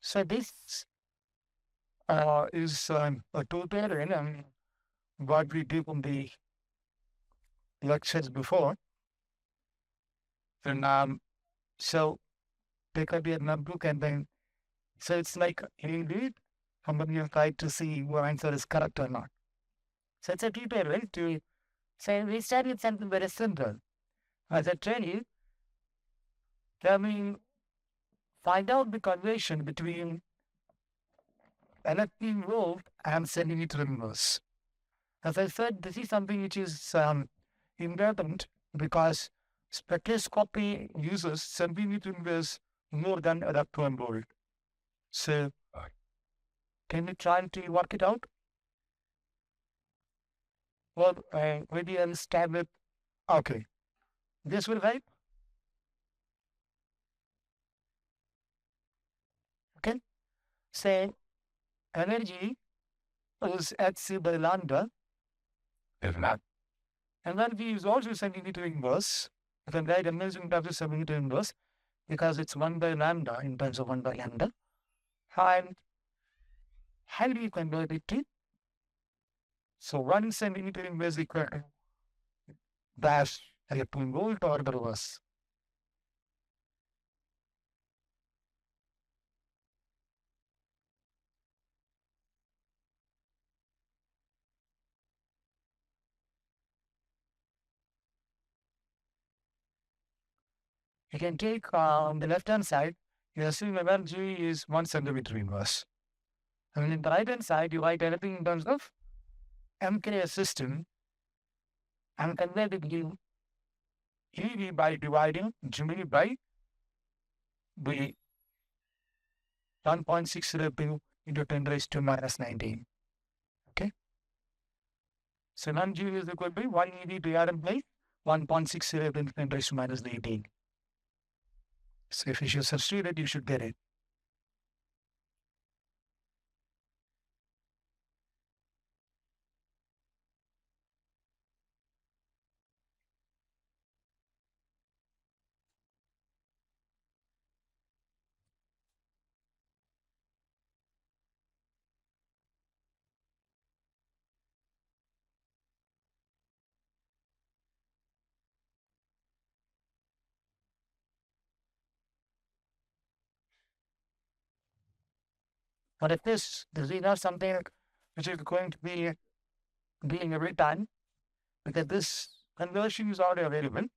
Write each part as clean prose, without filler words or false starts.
So this is a tutorial on what we did in the lectures before. And so pick up your notebook and then, so it's like you read and then you try to see your answer is correct or not. So it's a tutorial to say we start with something very simple. As I tell you, I mean, find out the conversion between electron volt and centimeter inverse. As I said, this is something which is important because spectroscopy uses centimeter inverse more than electron volt. So, can you try to work it out? Well, maybe I'll start with, okay, this will help. Okay, say energy is hc by lambda. If not. Energy is also centimeter inverse. You can write energy in terms of centimeter inverse because it's 1 by lambda in terms of 1 by lambda. And how do you convert it to? So 1 centimeter inverse equal to dash electron volt or the reverse. You can take on the left hand side, you assume energy is 1 centimeter inverse. And in the right hand side, you write anything in terms of MK system and convert it to EV by dividing G by the 1.602 into 10 raised to minus 19. Okay. So 1 G is equal to 1 EV divided by 1.602 into 10 raised to minus 19. So if you should substitute it, you should get it. But if this is not something which is going to be doing every time, because this conversion is already available.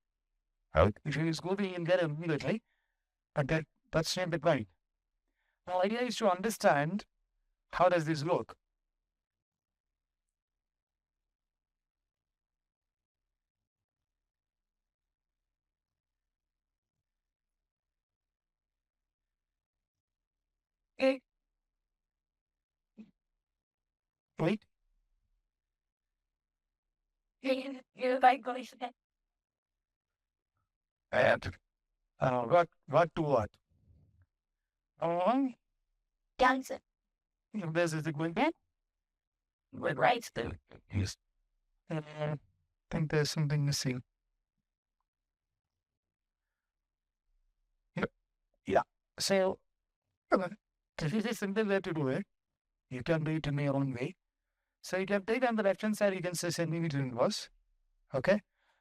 Right. If you just go to and get it immediately, but that's not the point. The idea is to understand how does this work. Okay. Wait. You like going to and what to what? Johnson. This is the good bit. With rights to. Yes. I think there's something missing. Yep. Yeah. So, if it is simple way to do it, you can do it in your own way. So you can take on the left hand side, you can say centimeter inverse. Okay?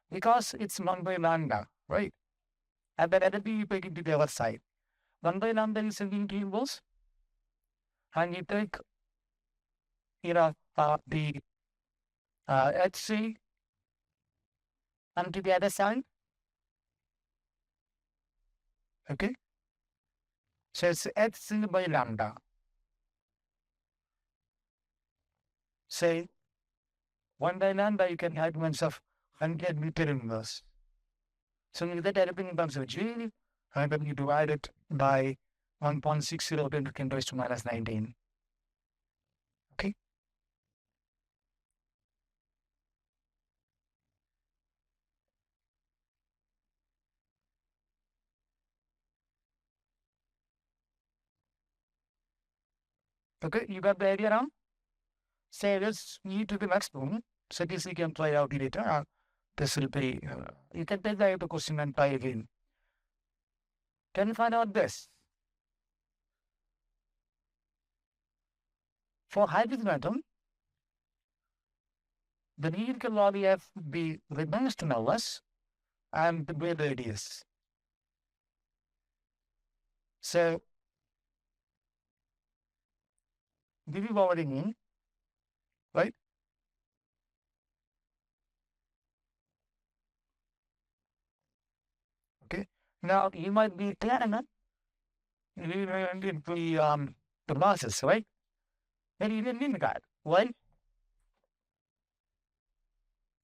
Because it's 1 by lambda, right? And then energy you take it to the other side. 1 by lambda is centimeter inverse. And you take, the HC onto the other side. Okay? So it's HC by lambda. Say 1 by lambda, you can have ones of 100 meter inverse. So you get everything in terms of G, and then you divide it by 1.60 into 10 raised to minus 19. Okay? Okay, you got the idea now? Say this e to the maximum. So this you can try out later. This will be, you can take the question and try again. Can you find out this? For hydrogen atom, the numerical value of the dimensionless and the wave radius. So this is already mean, right? Okay. Now you might be telling the masses, right? And you didn't need that. Why?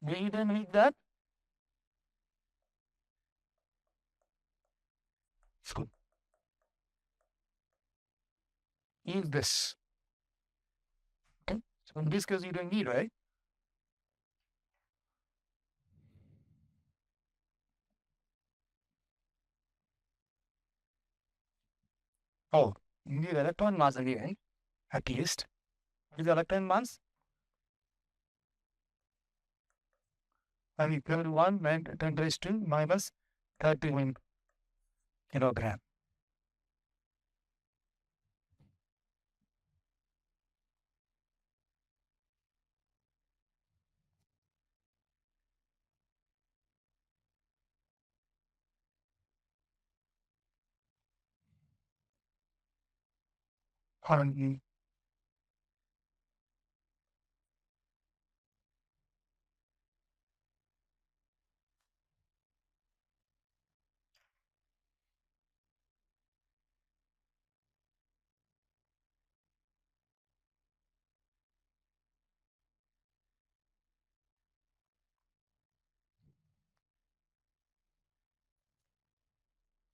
You didn't need that. So use this. Okay. So in this case, you don't need, right? Oh, you need electron mass again, at least. Is electron mass? And equal to 1 and 10 raised to minus 31 kilogram. Currently,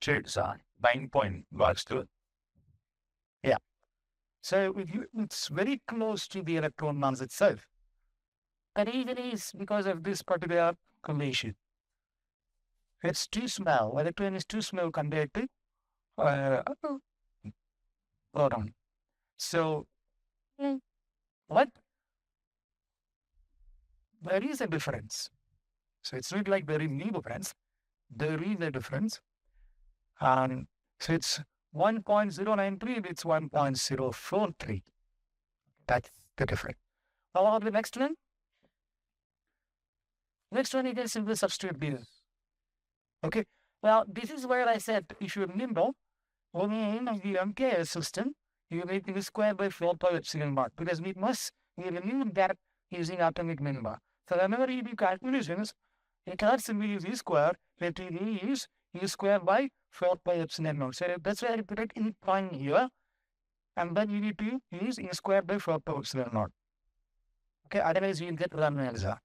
shades are 9 point watts to it. Yeah. So it's very close to the electron mass itself. And even is because of this particular condition. It's too small. Electron is too small compared to uh, proton. So what? There is a difference. So it's not like there is no difference. There is a difference. And so it's 1.093, it's 1.043. That's the difference. How about the next one? Next one, you can simply substitute this. Okay. Well, this is where I said if you remember, when in the MKS system, you need to square by 4 pi epsilon naught because we remove that using atomic number. So whenever you do calculations, you cannot simply use E square, but you use E square by 4 pi epsilon naught. So that's why I put it in point here. And then you need to use E square by 4 pi epsilon naught. Okay, otherwise you will get one answer.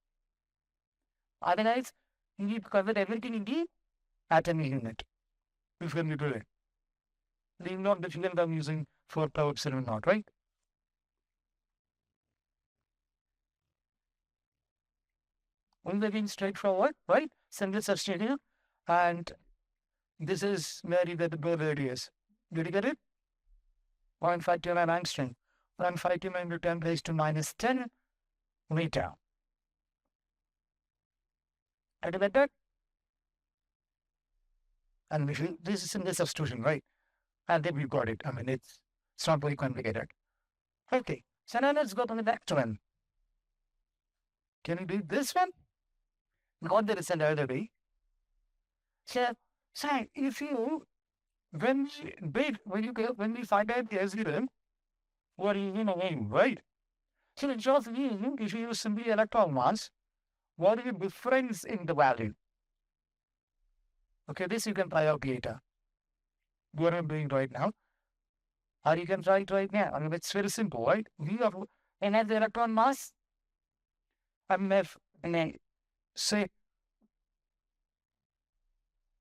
Otherwise, you need to convert everything in the atomic unit. Before you do it. Leave not difficult I'm using 4 pi epsilon naught, right? Only being straightforward, right? Single substituting. And this is where you get the Bohr radius. Did you get it? 0.529 angstrom. 1.529 to 10 raised to minus 10 meter. Did you get that? And this is single substitution, right? And then we got it. I mean, it's not very complicated. Okay, so now let's go to the next one. Can you do this one? Not the result either way. So if you when we find out the S0, what are you aim, right? So it's just if you use simply electron mass, what is the difference in the value? Okay, this you can try out later. What I'm doing right now. Or you can try it right now. I mean, it's very simple, right? We have the electron mass. MF, and say,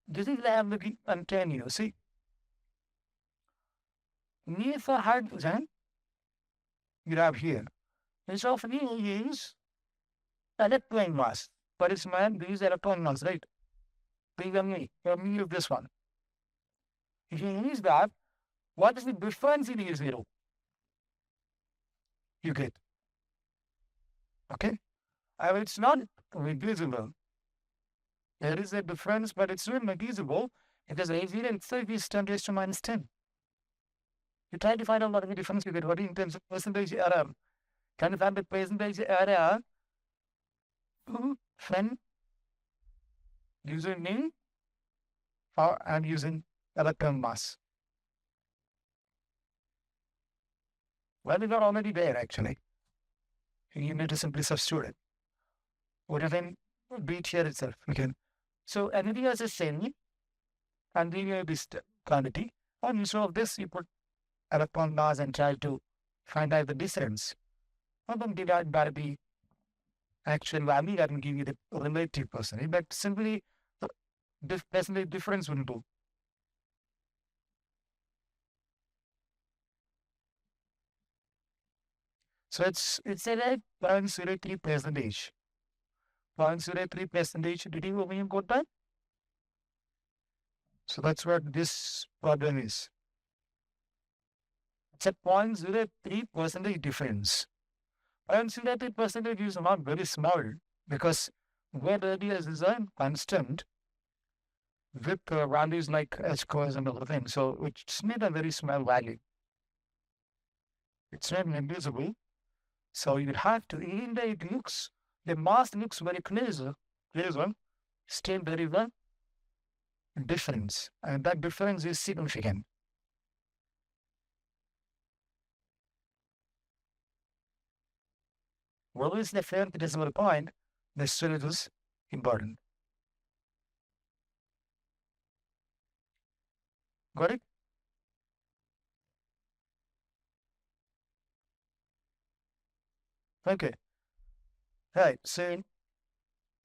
this is the ability and 10 years. See, near for hydrogen, you have here. It's often use electron mass, but it's man, these electron mass, right? Bring me of this one. If you use that, what is the difference in E0? You get. Okay? It's not reducible. There is a difference, but it's not negligible because A0 itself is 10 raised to minus 10. You try to find out what is the difference you get what in terms of percentage error. Can you find the percentage error when using name or and using electron mass? Well, it's not already there actually. You need to simply substitute it. What if then be it here itself? Okay. So anything as a same and linear this quantity. And instead of this, you put electron mass and try to find out the difference. And then divide by the actual value that will give you the relative percentage. But simply the percentage difference will do. So it's a like 0.03 percentage. 0.03 percentage. Did you got that? So that's what this problem is. It's a 0.03 percentage difference. 0.03 percentage is not very small because where radius is a constant with values like h squares and other things. So it's not a very small value. It's not negligible. So you have to, even though it looks, the mass looks very clear, still there is a difference. And that difference is significant. What is the first decimal point? The still it is important. Got it? Okay. Right. So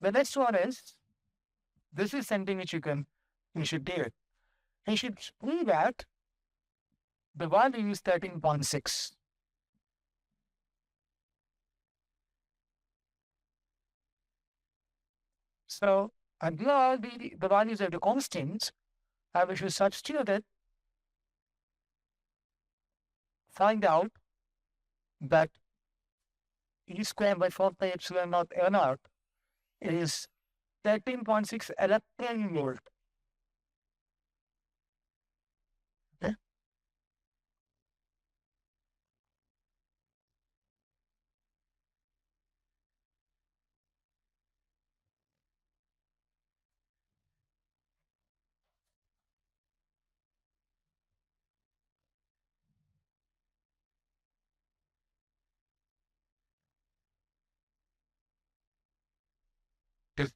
the next one is, this is something which you should do it. You should see that the value is 13.6. So, and here are the values of the constants, and we should substitute it, find out that E squared by 4 pi epsilon naught N naught is 13.6 electron volt. Okay? Yes.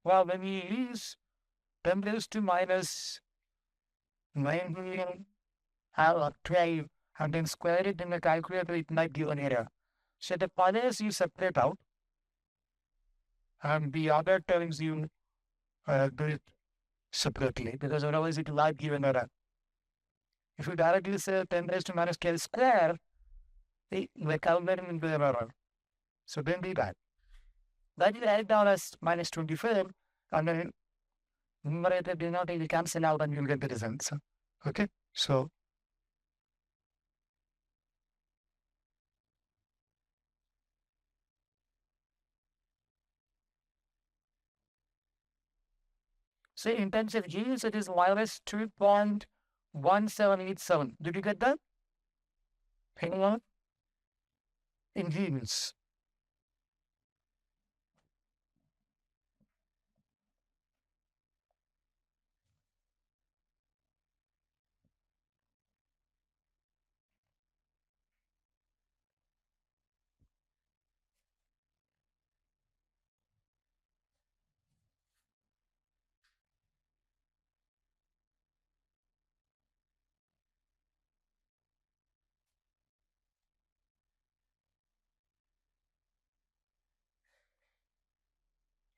Well, when we use 10 raised to minus 9 million or 12 and then square it in the calculator, it might give an error. So the powers you separate out and the other terms you do it separately because otherwise it will give an error. If you directly say 10 raised to minus 12 square, the calculator will be an error. So don't do that. Then you write down as minus 24 and then numerator denominator will cancel out and you'll get the results. Okay, so say in terms of G's, it is minus 2.1787. Did you get that? Hang on. In G's.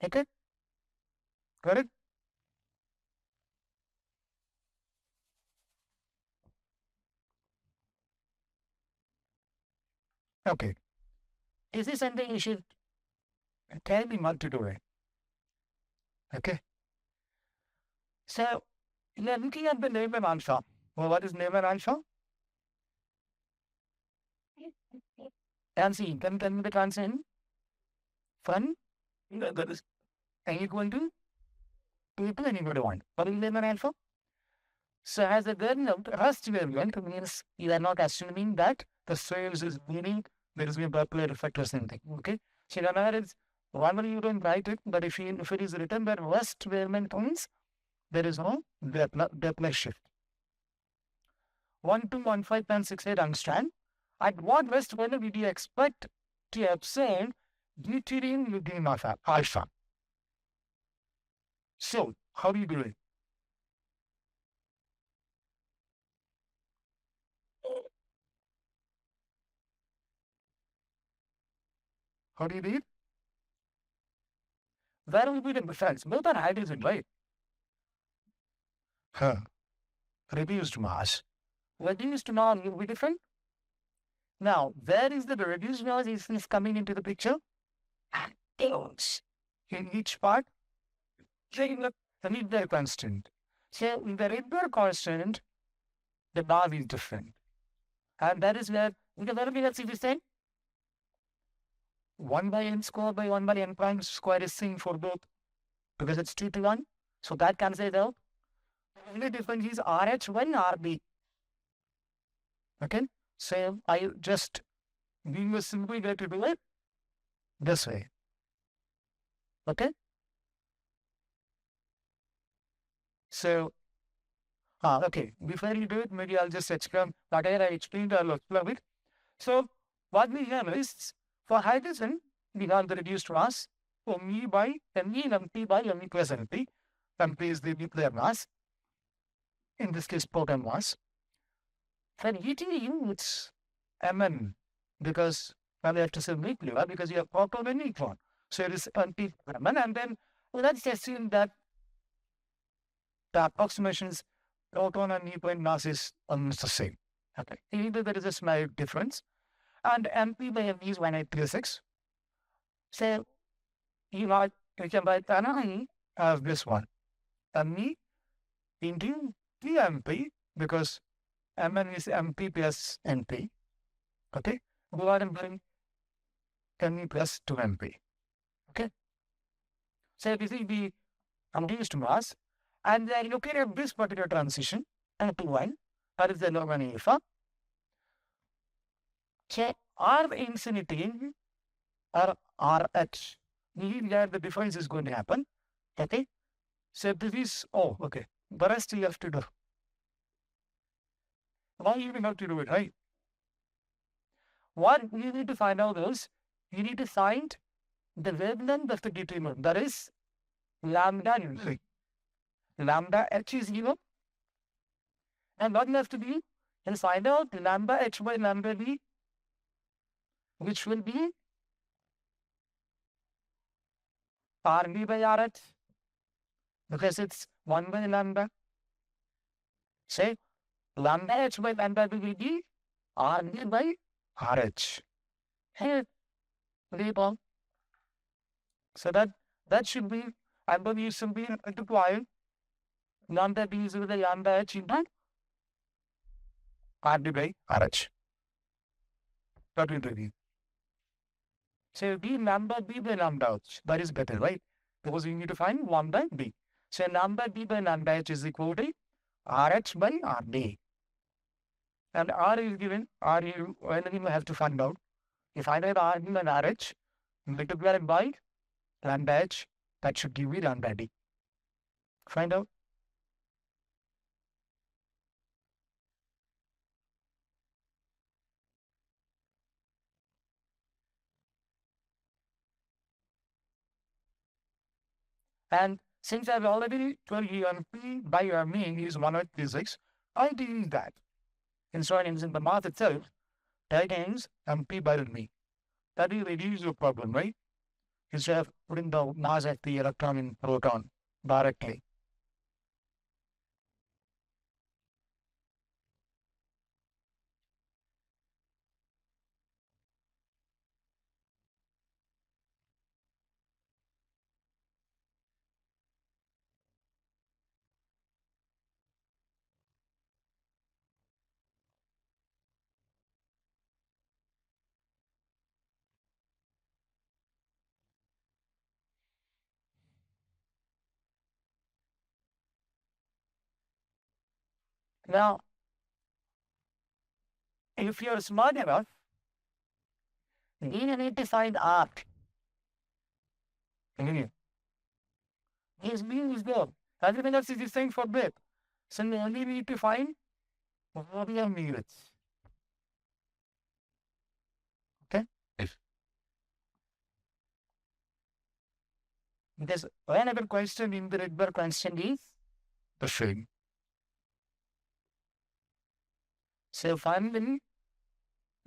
Okay, got it? Okay. Is this something you should tell me what to do it? Okay. So, we are looking at the Newman alpha. Well, what is Newman alpha? And see, can the constant? from that is n equal to 2 to n equal to 1. What is an alpha? So as a given rest wavelength means you are not assuming that the source is meaning there is a Doppler effect or something. Okay. So in other words, normally you don't write it, but if it is written that rest wavelength means there is no Doppler shift. 1.215.68 angstrom. At what rest wavelength did you expect to observe deuterium within alpha? So how do you do it? How do you do it? Where will be the difference? Both are hydrogen, right? Huh. Reduced mass. Reduced mass will be different. Now, where is the reduced mass is coming into the picture? Atoms. In each part, taking the Rydberg constant. So, in the Rydberg constant, the mass is different. And that is where, in the very let's see this thing. 1 by n square by 1 by n prime square is same for both because it's 2 to 1. So that cancels out. The only difference is RH1 RB. Okay. So I just being a simple way to do it this way. Okay. So, okay. Before you do it, maybe I'll just explain whatever I explained. I'll explain it. So, what we have is for hydrogen, we have the reduced mass for me by Me and MP by Me plus MP. MP is the nuclear mass. In this case, proton mass. For deuterium, it's Mn because now we have to say nuclear because you have proton and neutron. So it is anti-Mn, and then let's assume that the approximations proton and neutron mass is almost the same. Okay. Either there is a small difference, and MP by M is 1836. So you can write NI as this one. Me into TMP because Mn is MP plus NP. Okay. Go ahead and bring Me plus 2MP. Okay. So this is the reduced mass. And then looking at this particular transition, N2 that is the log one alpha. So R infinity or RH, where the difference is going to happen. Okay. So this is, okay. The rest you have to do. Why you even have to do it, right? What you need to find out is, you need to find the wavelength of the deuterium. That is lambda usually. Lambda H is 0. And what you have to do is find out lambda H by lambda D, which will be RD by RH, because it's 1 by lambda. Say lambda H by lambda D will be RD by RH. Hey, label. So that should be, I believe, simply multiplied lambda D is with the lambda H into RD by RH. That will be. So B lambda B by lambda H. That is better, right? Because you need to find lambda B. So lambda B by lambda H is equal to RH by RD. And R is given, R you have to find out. If I know R and RH, multiply by lambda H, that should give you lambda D. Find out. And since I've already told you MP by your mean is 1.36, I do that. Instead of using the math itself, that is MP by me. That will reduce your problem, right? Instead of putting the mass at the electron and proton directly. Now, if you're smart enough, you need to find art. His meal is there. Everything else is the same for bit. So you only need to find what your meal is. Okay? If there's another question in the regular question is the same. So finally,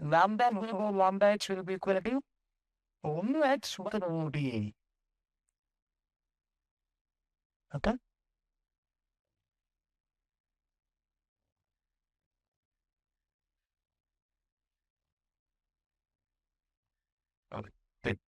lambda over lambda h will be equal to 1h with ODA. Okay? Okay. Good.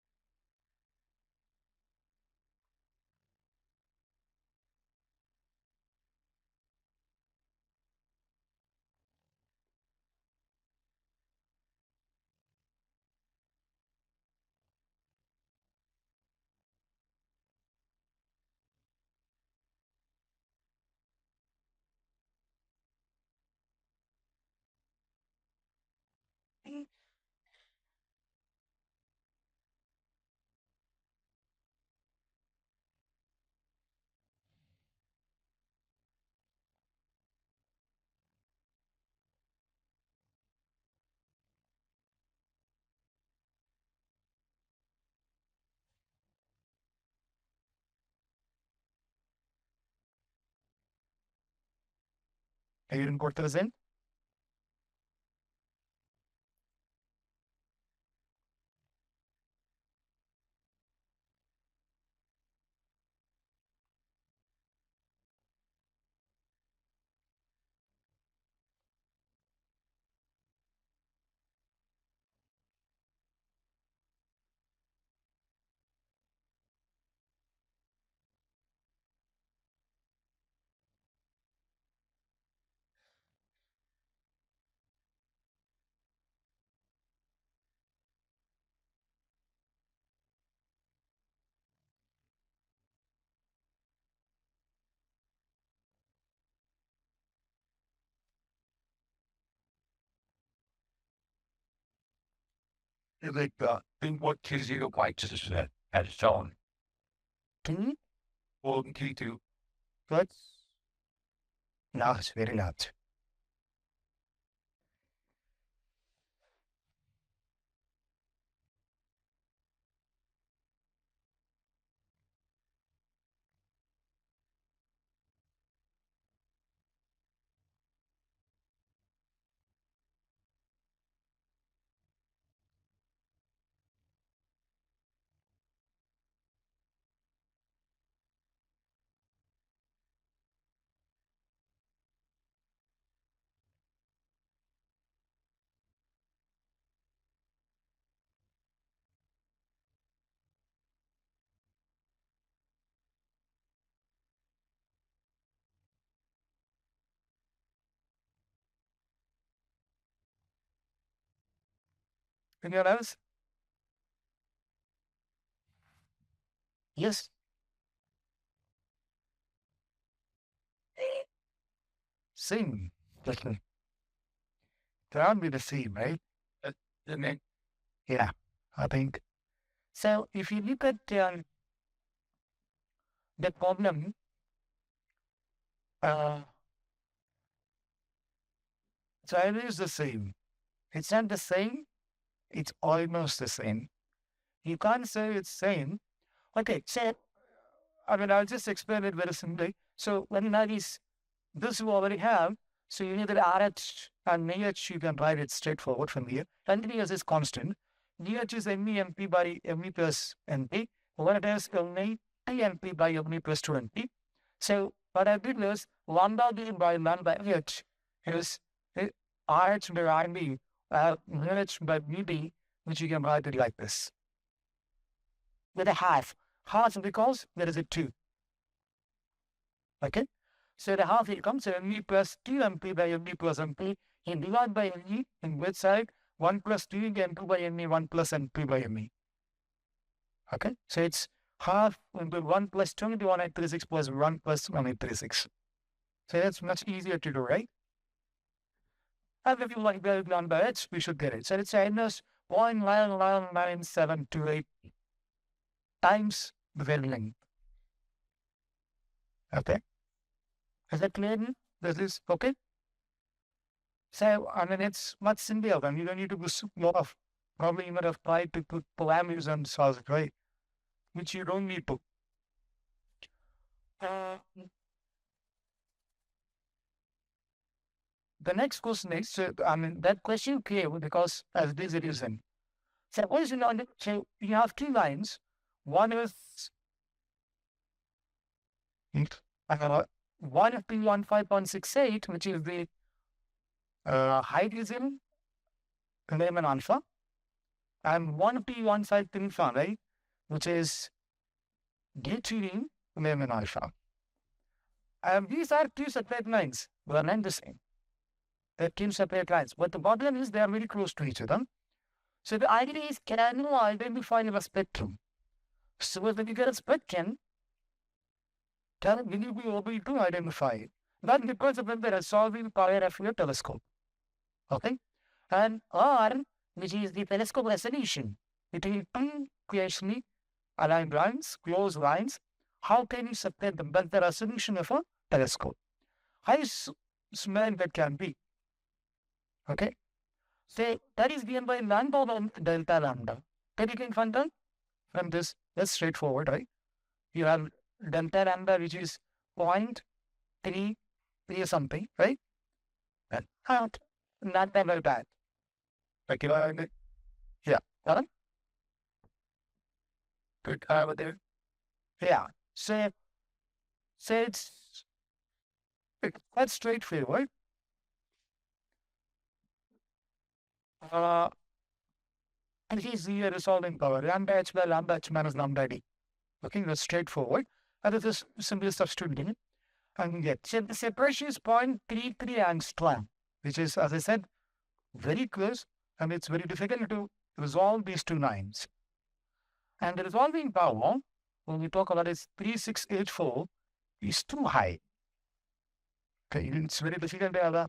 You didn't put those in? Like, think what T01 Properties of H has shown. Can you? Well, T2. Good. No, it's very not. Anyone else? Yes. Same. That'll be the same, right? And then, yeah, I think. So if you look at the problem, so it is the same. It's not the same, it's almost the same. You can't say it's same. Okay, so I mean, I'll just explain it very simply. So when that is this you already have, so you need the RH and NH, you can write it straightforward from here. Continuous is constant. DH is ME MP by ME plus NP. What it is only TNP by ME plus 2NP. So what I did was lambda D by lambda H is RH by IB, NH by BD, which you can write it like this. With a half. Half because there is a 2. Okay? So the half will come, so ME plus 2MP by ME plus MP. You divide by ME in which side? 1 plus 2 M2 by ME, 1 plus MP by ME. Okay? So it's half into 1 plus 2 into 1836 plus 1 plus 1836. So that's much easier to do, right? And if you like the lambda H, we should get it. So it's minus 0.99728 times the wavelength. Okay. Is that clear? This is okay. So, I mean, it's much simpler then. You don't need to do a lot of, probably you might have tried to put parameters and solve it, right? Which you don't need to. The next question is, I mean, that question came because as this reason. Suppose you know, so you have two lines. One is one is P15.68, which is the hydrogen lemon alpha, and one P1535, right, which is deuterium lemon alpha. And these are two separate lines. They are not the same. They're two separate lines. But the problem is they are very close to each other. So the idea is, can you identify a spectrum? So when you get a spectrum, will you be able to identify it? That depends upon the resolving power of your telescope. Okay? And R, which is the telescope resolution, between two closely aligned lines, close lines, how can you separate them? That's the resolution of a telescope. How small that can be. Okay? So that is given by lambda and delta lambda. Can you can find that from this? That's straightforward, right? You have delta lambda, which is 0.33 something, right? And not that like that. Okay, yeah. Good. There. Yeah. So it's quite straightforward. And he's the resolving power. Lambda H by lambda H minus lambda D. Okay, that's straightforward. And this is simply substituting. And get. So the separation is 0.33 angstrom, which is, as I said, very close. And it's very difficult to resolve these two lines. And the resolving power, when we talk about it, 3684, is too high. Okay, it's very difficult to have a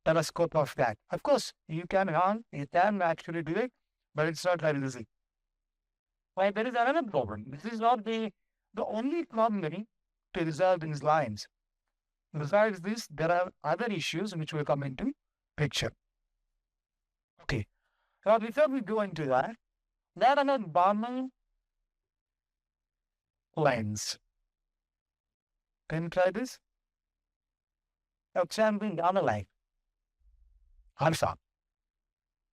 telescope of that. Of course, you can actually do it, but it's not very easy. Why? There is another problem. This is not the only problem to resolve these lines. Besides this, there are other issues which will come into picture. Okay. Now, before we go into that, there are not Balmer lines. Can you try this? HMB Balmer line. Alpha.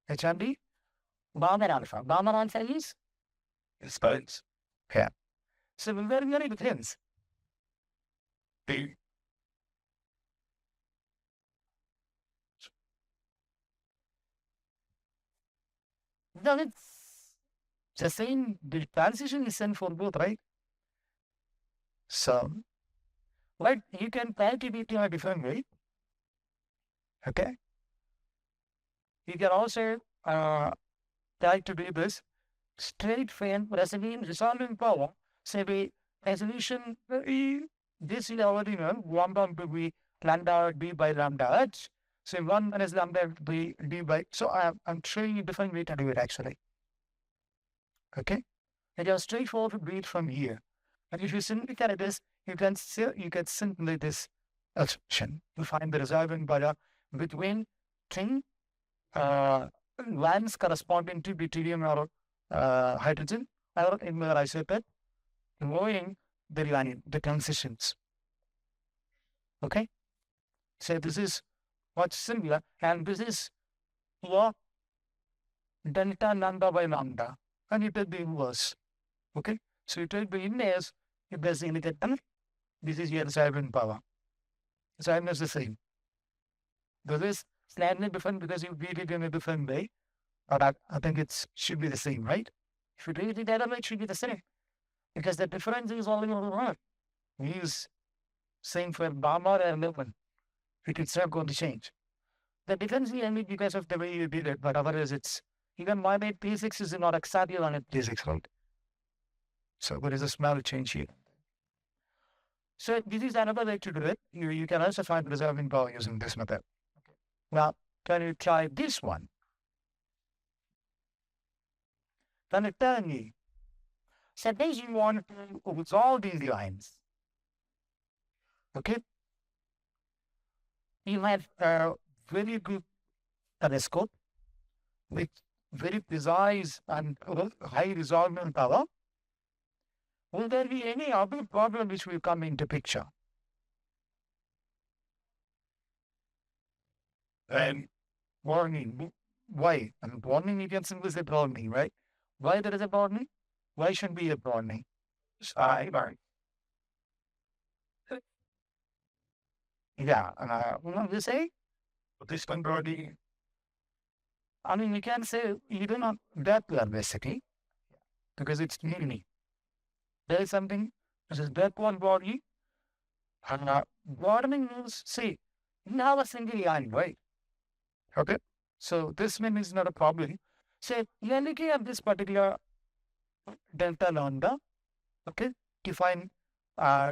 HMB Balmer alpha. Balmer alpha is spells. Yeah. So very, very depends. Now it's the same, the transition is same for both, right? So, but you can calculate in a different way. Okay? You can also try to do this straight frame resolving power. Say the resolution, this is already known, 1 to be lambda d by lambda h. So 1 minus lambda d by, so I'm showing you different way to do it actually. Okay? And you're straightforward to do it from here. And if you simply carry this, you can simply this expression to find the resolving power between two lines corresponding to deuterium or hydrogen or in the isotope, knowing the line, the transitions. Okay? So this is what's similar, and this is your delta lambda by lambda, and it will be inverse. Okay? So it will be inverse if there's indicator. This is your resolving power. So I'm the same. This is slightly different because you read it in a different way. But I think it should be the same, right? If you read it the other way, it should be the same. Because the difference is only one. We use same for Balmer and Milton. It's not going to change. The difference is only because of the way you did it, but otherwise it's even my made P6 is not exactly on it P6, right? So there is a small change here. So this is another way to do it. You can also find resolving power using this method. Now, can you try this one? Can you tell me? Suppose you want to resolve these lines. Okay? You have a very good telescope with very precise and high resolution power. Will there be any other problem which will come into picture? And warning. Why? And warning, you can simply say warning, right? Why there is a warning? Why should be a warning? Right. Yeah. What do you say? This one warning. I mean, you can say you do not that basically because it's nearly. There is something which is that one body. And warning means, see, you have a single line, right? Okay. So this one is not a problem. Say, you are looking at this particular delta lambda, okay, define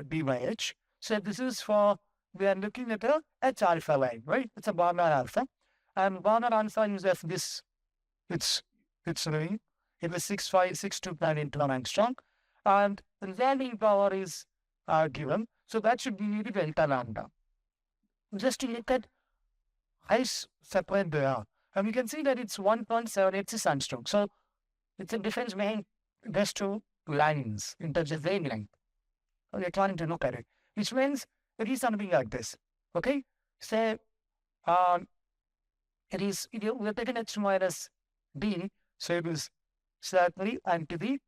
d by h. So this is for, we are looking at a h alpha line, right? It's a Barnard alpha. And Barnard alpha is as this, it's running. It was 65629 into an angstrom. And the landing power is given. So that should be the delta lambda. Just to look at ice separate there. And you can see that it's 1.786 angstrom. So it's a difference between these two lines in terms of wavelength. We're trying to look at it, which means it is something like this. Okay? Say, we're taking h minus d, so it is slightly anti the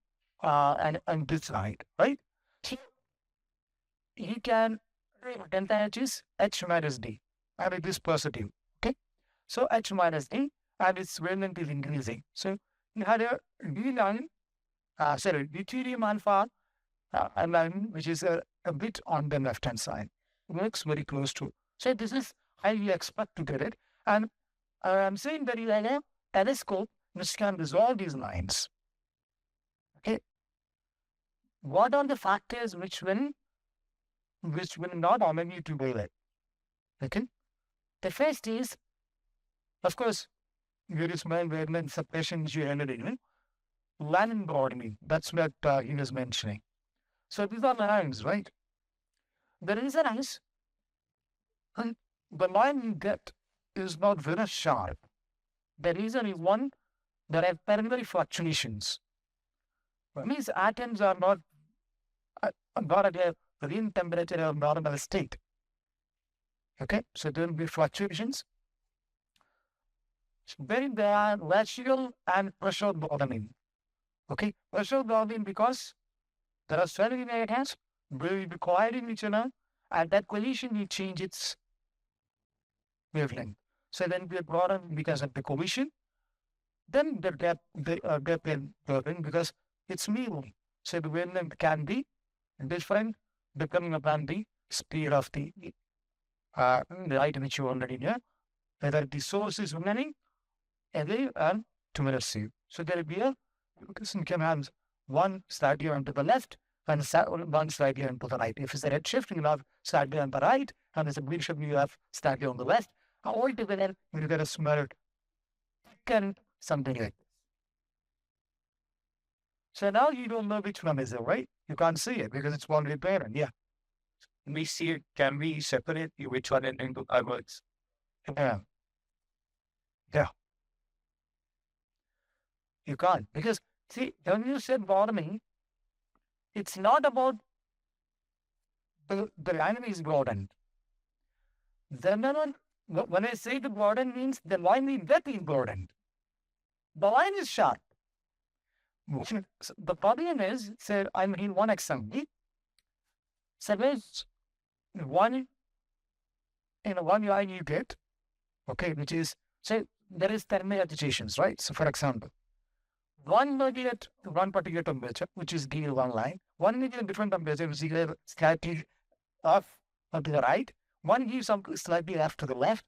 and this side, right? You can delta h is h minus d, and it is positive. Okay? So h minus d, and its wavelength is increasing. So you had a d line, deuterium alpha a line which is a bit on the left hand side. It works very close to. So this is how you expect to get it. And I'm saying that you have a telescope which can resolve these lines. Okay. What are the factors which will not allow you to do it? Okay. The first is, of course, there is my wavelength separation you ended in. Line broadening. That's what he was mentioning. So these are lines, right? The reason is, the line you get is not very sharp. The reason is one, there are primary fluctuations. That means atoms are not at a room temperature or normal state. Okay, so there will be fluctuations. Then there are glacial and pressure broadening. Okay, pressure broadening because there are so many atoms will be colliding each other, and that collision will change its wavelength. So then we broaden because of the collision. Then the depth in broaden because it's moving. So the wavelength can be different depending upon the speed of the light which you already know. Whether the source is running away and towards you. So there will be a person can have one slightly onto the left and one slightly onto the right. If it's a red shift, you have slightly on the right, and it's a green shift, you have slightly on the left. All together, you get a small current, something like this. So now you don't know which one is it, right? You can't see it because it's one parent. Yeah. We see it. Can we separate which one into others? Yeah. Yeah. You can't. Because, see, when you said bottoming, it's not about the line is broadened. When I say the broaden means the line is very broadened. The line is sharp. The problem is, say, I'm in one example. Suppose one line you get, okay, which is, say, there is thermal agitations, right? So, for example, one may be at one particular temperature, which is given one line. One may be at different temperature, which is slightly off to the right. One gives something slightly left to the left.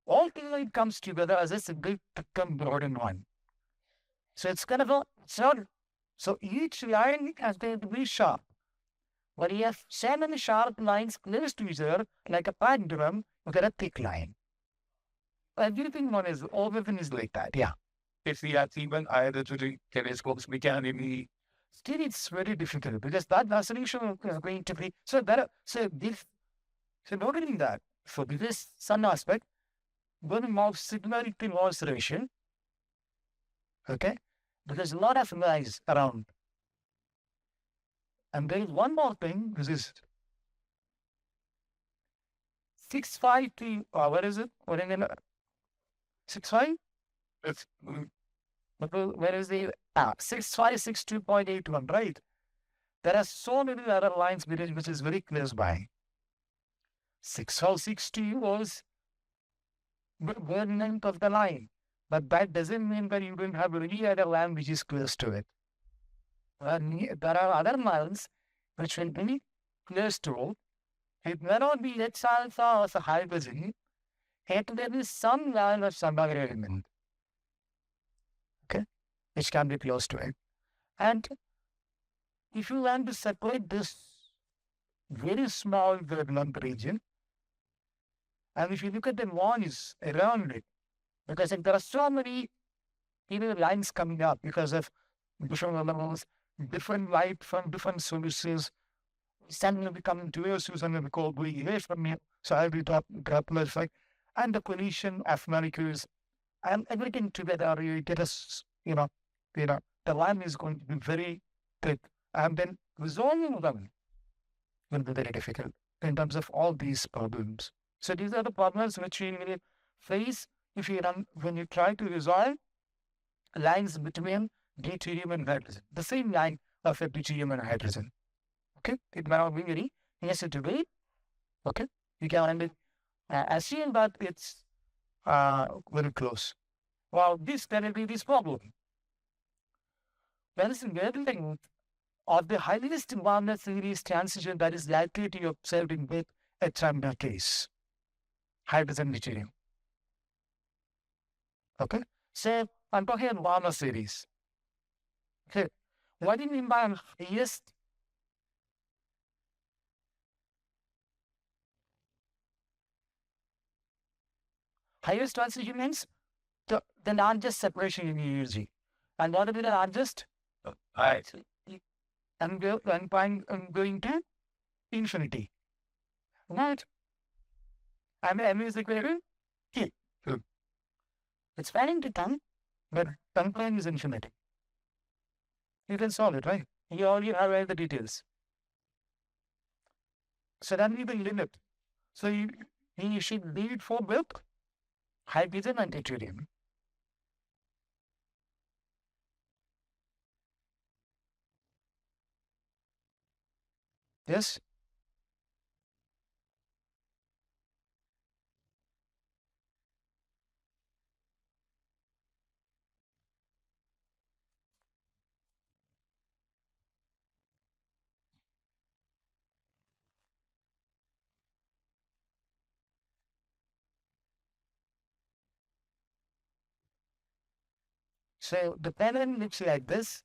All together it comes together as a single broadened one. So it's kind of a solid. So each line has to be sharp. When you have so many sharp lines close to each other, like a pendulum, you get a thick line. everything one is, everything is like that. Yeah. If we have even either to the telescopes, we can maybe still it's very difficult because that resolution is going to be so that so not only that. So this sun aspect, going more signal to noise ratio, okay? Because a lot of noise around. And there is one more thing, this is 6.5 to what is it? What in the 6.5? It's where is the 6562.81, right? There are so many other lines which is very close by. 6.62 was the length of the line. But that doesn't mean that you don't have any other line which is close to it. There are other lines which will be close to it. It may not be H alpha or hydrogen. Yet there is some line of some other element, okay, which can be close to it. And if you want to separate this very small wavelength region, and if you look at the noise around it, because there are so many lines coming up because of different elements, different light from different sources, suddenly becoming to your and will be called going away from you. So I'll be droplet effect and the collision of molecules and everything together, you get us, the line is going to be very thick. And then resolving them will be very difficult in terms of all these problems. So these are the problems which you will face if you run when you try to resolve lines between deuterium and hydrogen. The same line of a deuterium and hydrogen. Okay, it may not be very easy to read. Okay, you can assume that it's very close. Well, there will be this problem. There is a leveling of the highest boundary series transition that is likely to be observed in both a terminal case, hydrogen deuterium. Okay, so I'm talking about boundary series. Okay, what do you mean by highest transition means the largest separation in energy. And what will be the largest? I'm going to infinity. Right? And M is equal to T. It's varying to 10, but 10 prime is infinity. You can solve it, right? You already have all the details. So that will be the limit. So you should lead for both hydrogen and deuterium. Yes? So the pattern looks like this.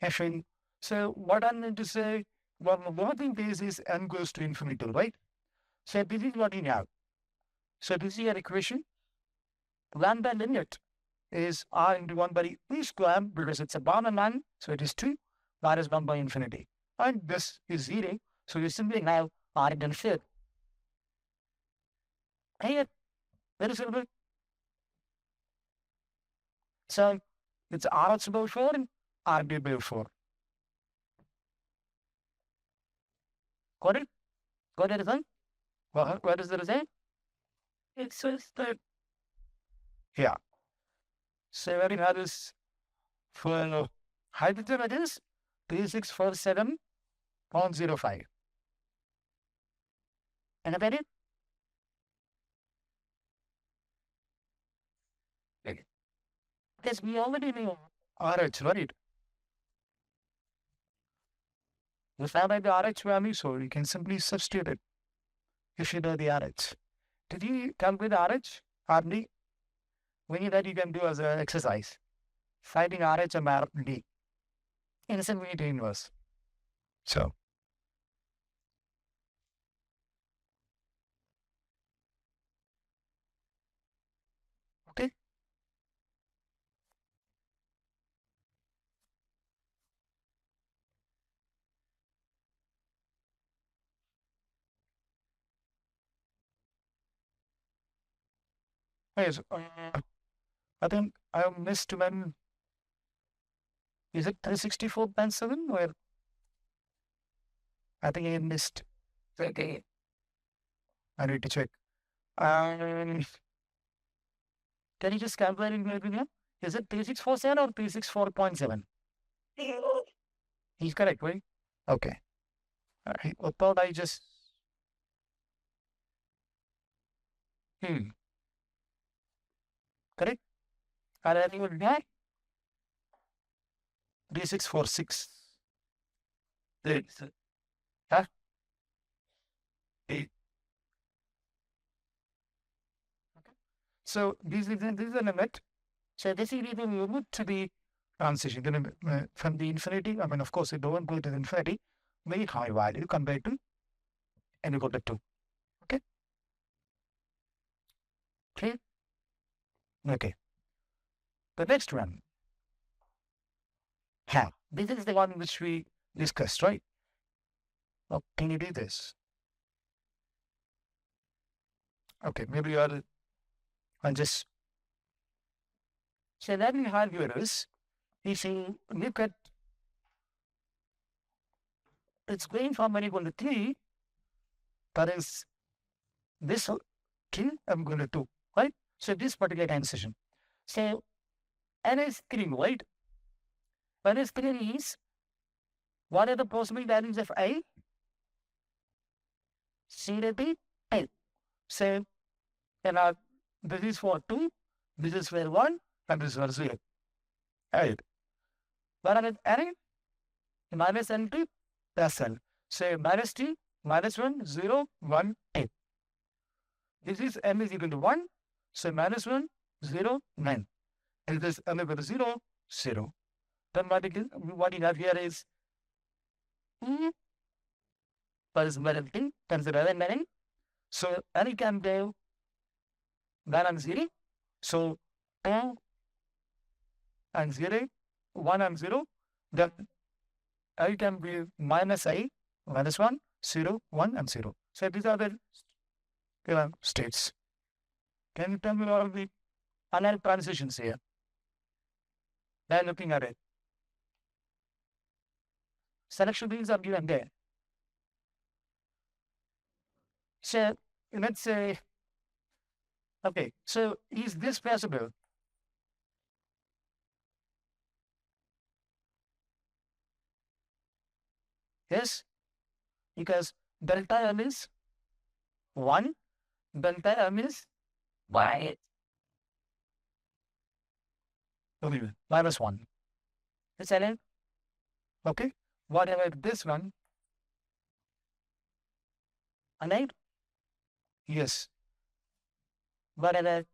Actually, so what I'm going to say, one thing is n goes to infinity, right? So this is what you have. So this is your equation. Lambda limit is r into 1 by e square because it's a bounded line, so it is 2. That is 1 by infinity. And this is 0, so you simply have r into infinity. Here, very simple. So it's r by 4 and r by 4. Got it? Got it, result? What is the result? It's just that. Yeah. So where you have this for hydrogen, it is 3647.05. And about it? Because we already know RH, right? We found out the RH value, so you can simply substitute it if you know the RH. Did you calculate the RH? RD? When you that you can do as an exercise. Finding RH and RD. Instant we need to inverse. So Yes, I think I missed when, is it 364.7 or I think I missed. Okay. I need to check. Um, can you just calculate it maybe again? Is it 3647 or 364.7? He's correct, right? Okay. All right. I thought I just. Correct? And I think it would be 3646. Huh? Eight. So this is a limit. So this is the limit to the transition from the infinity. I mean, of course, it don't go to the infinity. Very high value compared to n equal to 2. Okay? Clear? Okay. The next one. How? This is the one which we discussed, right? Now, can you do this? Okay, maybe I'll just. So then we have here is, if you look at, it's going from n equal to 3, that is this 3, I'm going to 2, right? So this particular transition. So n is 3, right? N is 3 is, what are the possible values of I? C to be 10. So, this is for 2, this is for 1, and this is for 0. Right. What are n? Minus n to plus n. So minus t, minus 1, 0, 1, 10. This is n is equal to 1. So minus 1, 0, 9. And this n equal to 0, 0. Then what you have here is e plus minus t times 9. So n can go 9 and 0. So 2 and 0, 1 and 0. Then I can be minus I, minus 1, 0, 1 and 0. So these are the states. Can you tell me all of the other transitions here? Then looking at it. Selection rules are given there. So let's say, okay, so is this possible? Yes, because delta M is 1, delta M is y minus 1. Is that it? Okay. What about this one? Alright? Yes. What about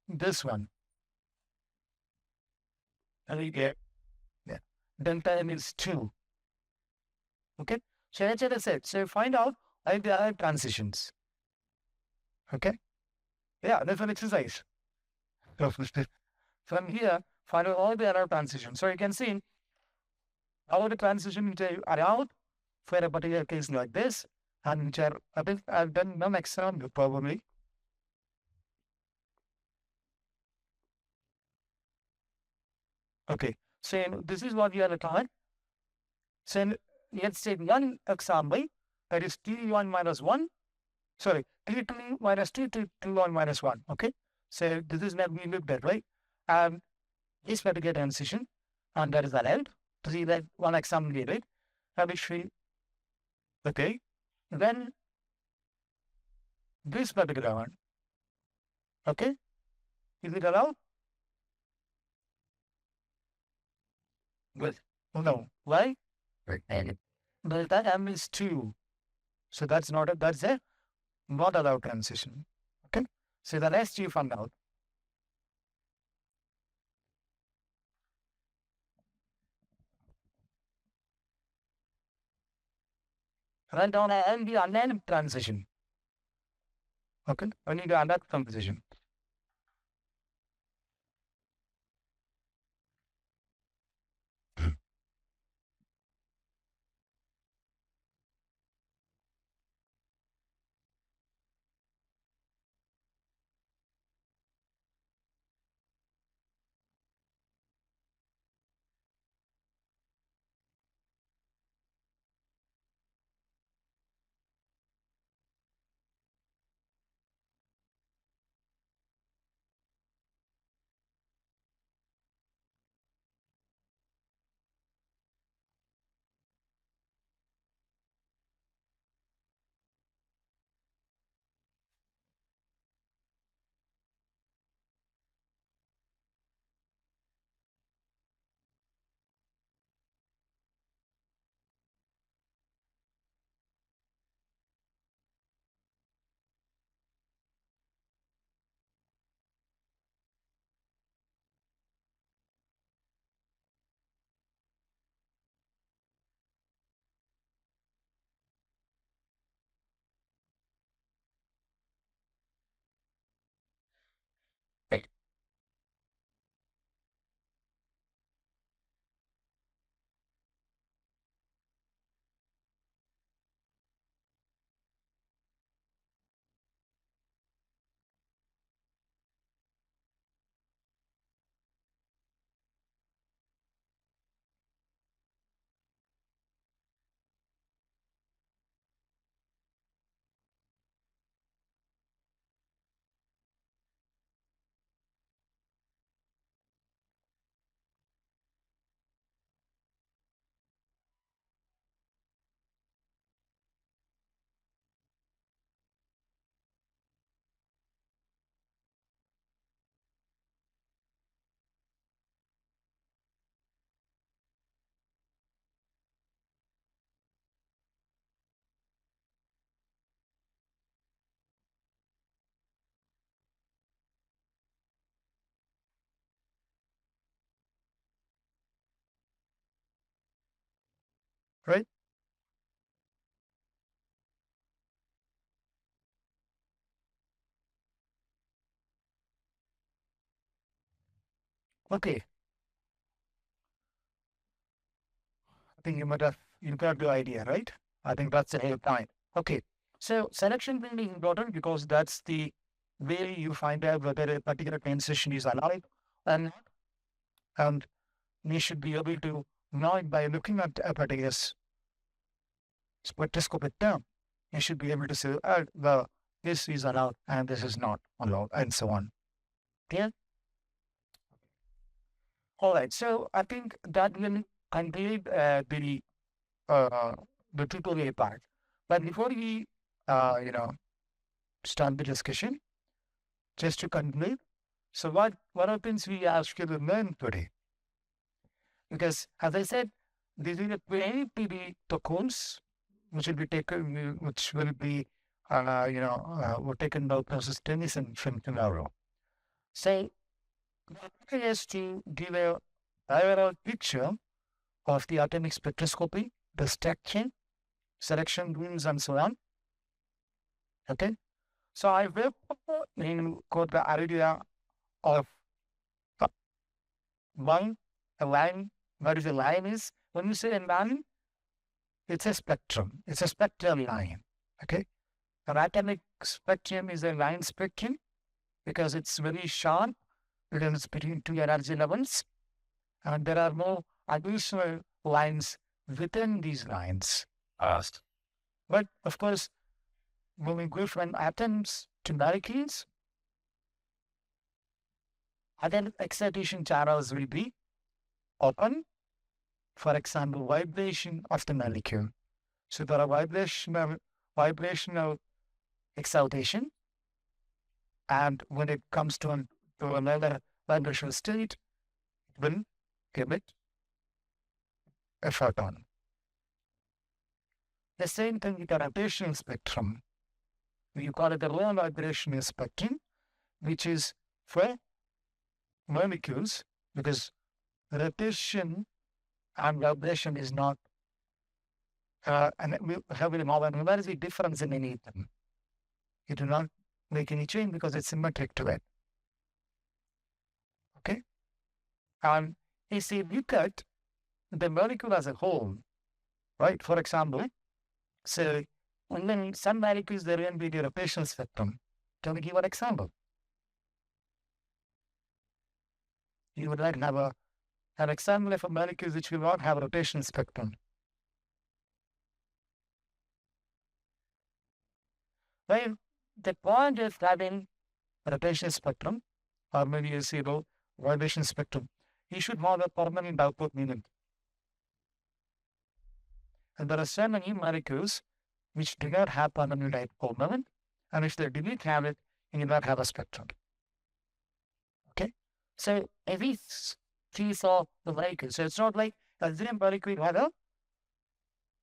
this one? Yeah. Delta M is 2. Okay. So that's what I said. So find out the other transitions. Okay. Yeah, that's an exercise. From here, find out all the other transitions. So you can see how the transition into around for a particular case like this, and which are, I think I've done one example probably. Okay, so this is what you are looking at. So let's take one example, that is T1 minus 1, sorry, T2 minus T, T1 minus 1, okay? So this is what we looked at, right? And this particular transition, and that is allowed to see that one example here, right? Which we, okay, then this particular one, okay? Is it allowed? Good. No. Why? Delta M is 2. So that's not that's a not allowed transition. Okay. So the rest you found out. Write down and the unnamed transition. Okay. We need to unnamed transition. right? Okay, I think you got the idea, right? I think that's the whole point. Okay, so selection will be important because that's the way you find out whether a particular transition is alive and not. And we should be able to know it by looking at a particular spectroscopic term. You should be able to say, oh, well, this is allowed and this is not allowed, and so on. Clear? All right. So I think that will complete uh, the tutorial part. But before we, you know, start the discussion, just to conclude, so what are things we ask you to learn today? Because as I said, this is a very PB tokens which will be taken, which will be, were taken by Professor Tennyson from tomorrow. So, the idea is to give a overall picture of the atomic spectroscopy, the structure, selection rules, and so on. Okay. So I will quote the idea of one, a line. What is a line is? When you say a line, it's a spectrum. It's a spectral line. Okay. An atomic spectrum is a line spectrum because it's very sharp because it's between two energy levels. And there are no additional lines within these lines. But of course, when we go from atoms to molecules, other excitation channels will be open. For example, vibration of the molecule. So there are vibrational excitation. And when it comes to another vibrational state, it will give it a photon. The same thing with the rotational spectrum. We call it the low vibrational spectrum, which is for molecules, because rotation and vibration is not and we have a numerically difference in any of them. You do not make any change because it's symmetric to it. Okay? And if you look at the molecule as a whole, right? For example, so when some molecules there will be the rotational spectrum. Can we give an example? You would like to have an example of a molecule which will not have a rotational spectrum. Well, the point is having a rotational spectrum, or maybe a zero vibration spectrum. You should have a permanent output moment. And there are so many molecules which do not have permanent dipole moment, and if they do not have it, you do not have a spectrum. Okay? So every piece of the molecule, so it's not like a zero molecule has a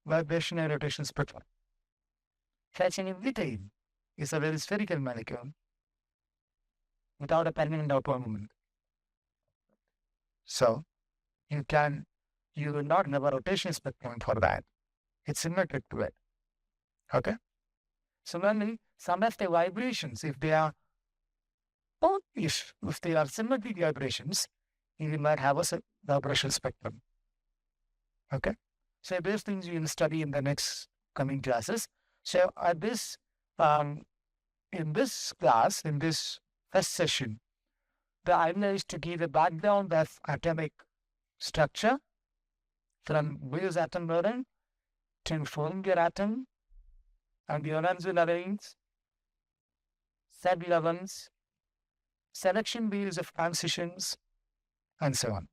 vibration and rotation spectrum. Such an invitine is a very spherical molecule without a permanent output moment. So you will not have a rotation spectrum for that. It's symmetric to it. Okay? Similarly, some of the vibrations, if they are if they are symmetric vibrations, you might have a vibration spectrum. Okay? So those things you will study in the next coming classes. So at this in this class, in this first session, the idea is to give a background of atomic structure from Bose atom model to forming your atom and the Lorenzo lines, sub-levels, selection wheels of transitions, and so on.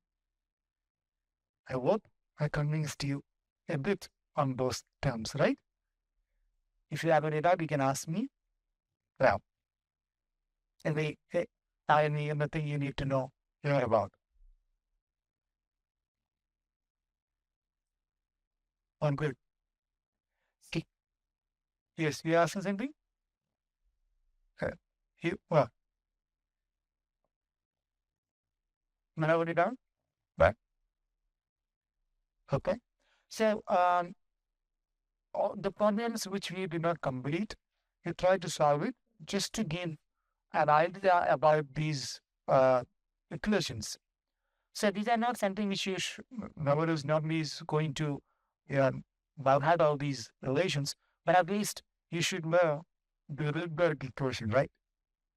I hope I convinced you a bit on those terms, right? If you have any doubt, you can ask me. Well, anything you need to know about. On good. Yes, you asking something? Well, am I already done? Right. Okay. So, the problems which we did not complete, you try to solve it just to give an idea about these equations. So these are not something which you nowadays nobody is going to have all these relations, but at least you should know the Rydberg equation, right?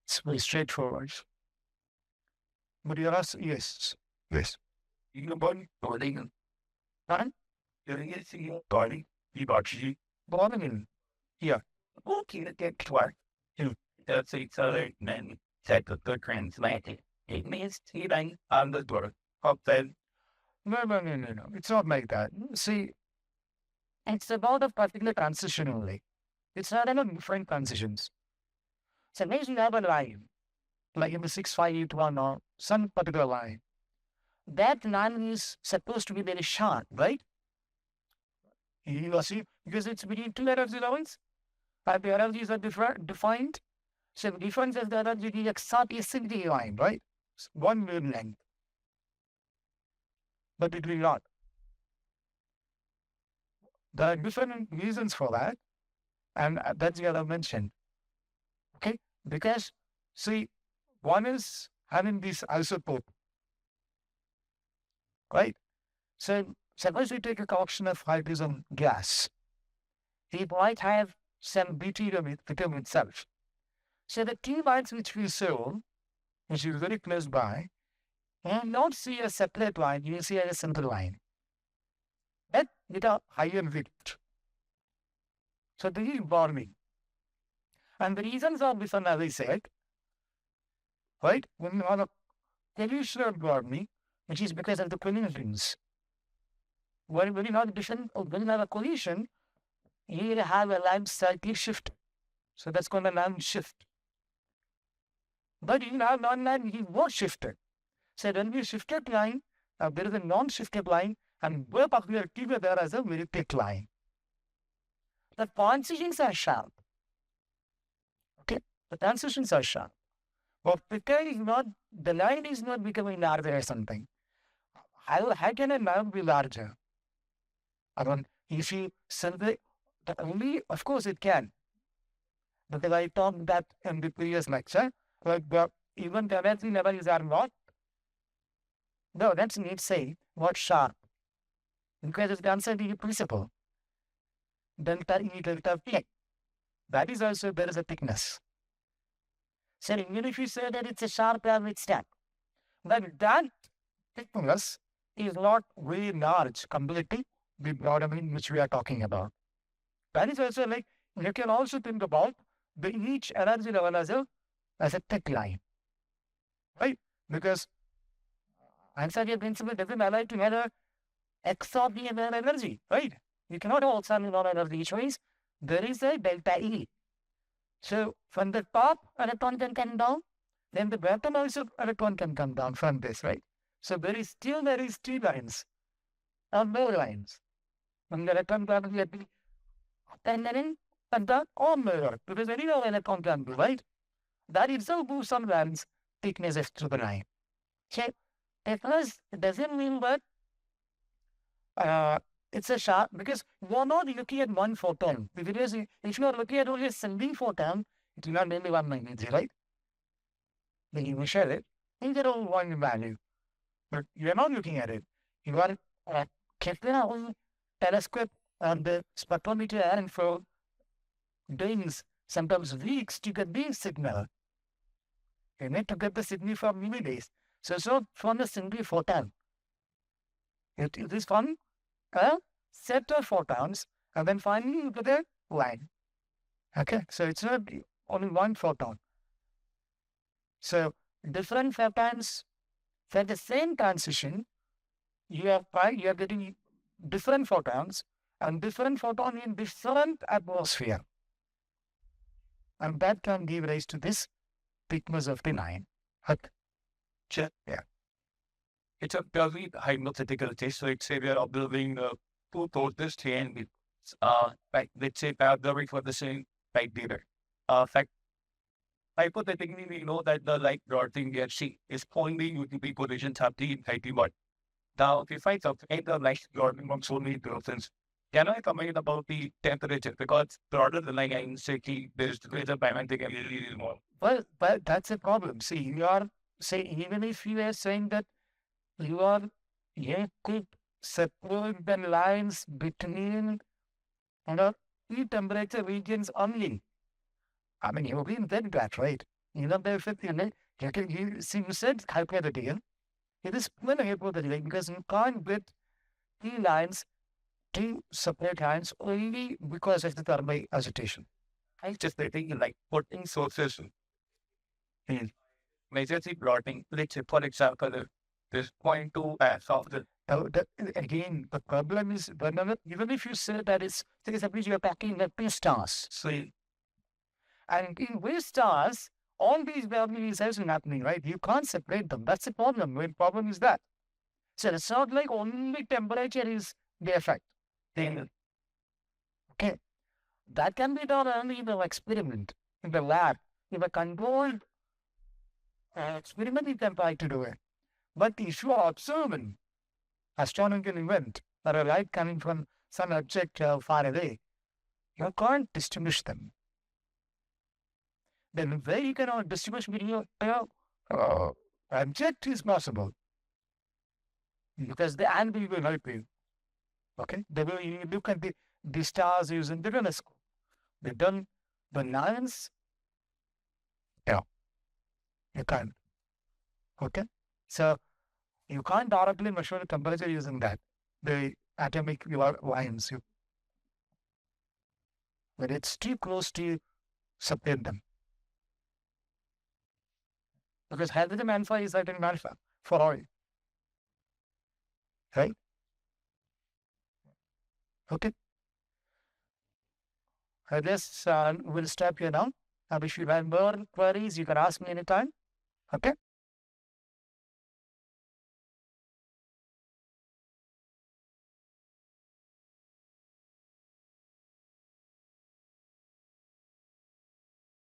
It's very straightforward. But you ask, yes. Yes. You know, boarding. Huh? You're boarding. You actually boarding. Yeah. Okay, get to work. That's each other, then set the translated. It means healing on the door. Up then. No. It's not like that. See, it's about a particular transition only. It's not about different transitions. Suppose you have a line, like in the 6581 or some particular line. That line is supposed to be very sharp, right? You see, because it's between two energy levels, and the energies are defined. So the difference is the energy is exactly a single line, right? It's one wavelength. But it will not. There are different reasons for that, and that's what I mentioned. Okay, because see, one is having this isotope, right? So suppose we take a collection of hydrogen gas, it might have some deuterium within itself. So the two lines which we saw, which is very close by, you will not see a separate line, you will see a single line, but with a higher width. So this is warming. And the reasons are different, as I said, right? When you have a collisional warming, which is because of the collisions. When you have when you have a collision, you will have a line slightly shift. So that's called a line shift. But you have non-line, it was shifted. So when we shifted line, there is a non-shifted line, and both of them are together as a very thick line. The transitions are sharp. Okay, the transitions are sharp. But because is not, the line is not becoming larger or something. How can a line be larger? I mean, if you survey, only, of course it can. Because I talked that in the previous lecture, like even the energy levels are not. No, that's need say what sharp. Because it's the uncertainty principle. Delta E, delta P. That is also, there is a thickness. So even if you say that it's a sharp average stack, then that thickness is not very large completely the broadening which we are talking about. That is also like, you can also think about the each energy level as a thick line. Right? Because Einstein principle doesn't allow to have a exorbitant energy, right? You cannot have outstanding non-energy choice. There is a delta E. So from the top, electron can come down, then the bottom also electron can come down from this, right? So there is two lines, or more lines. When the electron can be attending and the or mirror, because any electron can be, right? That itself moves some lines thicknesses to the line. So thickness doesn't mean that it's a sharp, because you are not looking at one photon. Because if you are looking at only a single photon, it will not be one magnitude, right? When you measure it, you get only one value. But you are not looking at it. You are Kepler telescope and the spectrometer and for days, sometimes weeks to get the signal. You need to get the signal for many days. So it's not from a single photon. It is from a set of photons, and then finally you get a line. Okay, so it's not only one photon. So different photons for the same transition, you are getting different photons and different photon in different atmosphere. And that can give rise to this thickness of the line. Okay. Sure. Yeah. It's a purely hypothetical case. So let's say we are observing two tortoises and like let's say parabolic for the same type data. Fact, hypothetically, we know that the light broadening we see is pointing to the position 30 and 31. Now, if I calculate the light broadening from so many persons, Can I comment about the temperature? Because broader than like I say, there's a climatic ability more. But that's a problem. See, you are saying, even if you are saying that you could separate the lines between, the temperature regions only. I mean, you did that, right? You know, if it, you said hypothetical. It is plain hypothetical because you can't get two lines, two separate lines only because of the thermal agitation. I just think like putting sources in majorly plotting, let's say, for example, this point two as of again, the problem is whenever, even if you say that it's, say, suppose you're packing the two stars. So, and in which stars, all these values are happening, right? You can't separate them. That's the problem. The problem is that. So it's not like only temperature is the effect. Then, okay, that can be done only in the experiment, in the lab, in a controlled experiment. You can try to do it. But if you are observing astronomical event or a light coming from some object far away, you can't distinguish them. Then where you cannot distinguish between your object is possible because the angle will help you. Okay, the way you look at the stars using the telescope, they done the lines. Yeah, you can't. Okay, so you can't directly measure the temperature using that. The atomic lines, but it's too close to separate them. Because hydrogen alpha is hydrogen alpha for oil. Right? Okay. I guess we'll stop here now. And if you have more queries, you can ask me anytime. Okay.